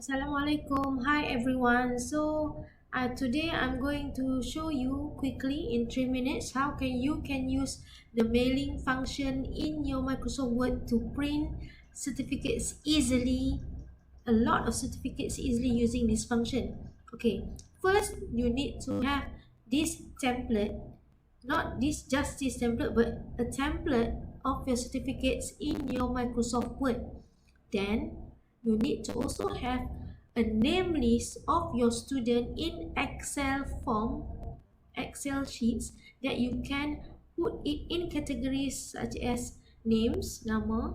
Assalamualaikum. Hi everyone. Today I'm going to show you quickly in 3 minutes how you can use the mailing function in your Microsoft Word to print certificates easily, a lot of certificates easily using this function. Okay, first you need to have this template, not just this template, but a template of your certificates in your Microsoft Word. Then you need to also have a name list of your student in Excel form, Excel sheets that you can put it in categories such as names, nama,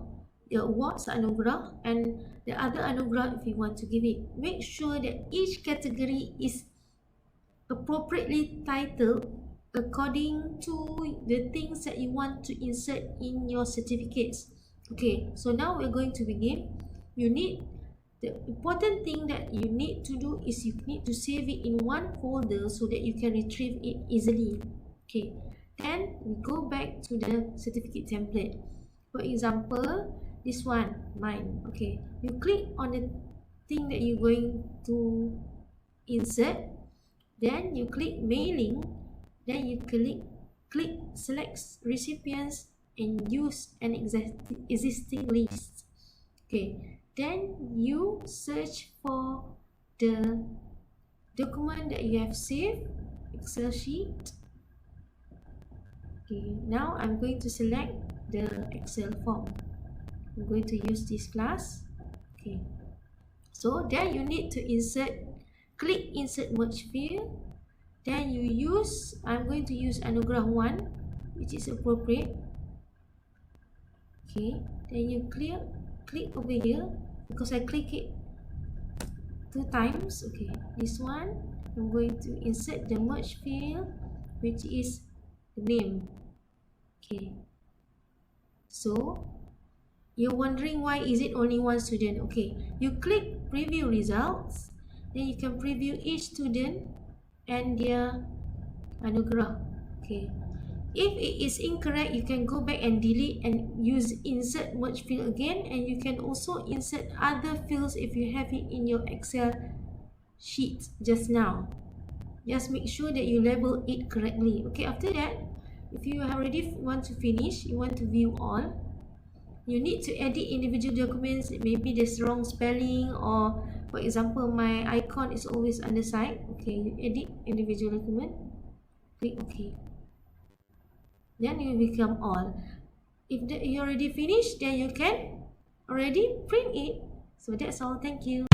the awards, anugerah, and the other anugerah if you want to give it. Make sure that each category is appropriately titled according to the things that you want to insert in your certificates. Okay, so now we're going to begin. The important thing that you need to do is you need to save it in one folder so that you can retrieve it easily. Okay, then we go back to the certificate template. For example, this one, mine. Okay, you click on the thing that you're going to insert, then you click mailing, then you click select recipients and use an existing list. Okay, then you search for the document that you have saved, Excel sheet. Okay, now I'm going to select the Excel form. I'm going to use this class. Okay, so then you need to click insert merge field. Then I'm going to use anugerah 1, which is appropriate. Okay, then you click over here because I click it 2 times. Okay, this one I'm going to insert the merge field, which is the name. Okay, so you're wondering why is it only one student. Okay, you click preview results, then you can preview each student and their anugerah. Okay, if it is incorrect, you can go back and delete and use insert merge field again, and you can also insert other fields if you have it in your Excel sheet just now. Just make sure that you label it correctly. Okay, after that, if you already want to finish, you want to view all, you need to edit individual documents. Maybe there's wrong spelling, or for example my icon is always on the side. Okay, you edit individual document, click OK, then you become all. If you already finished, then you can already print it. So that's all. Thank you.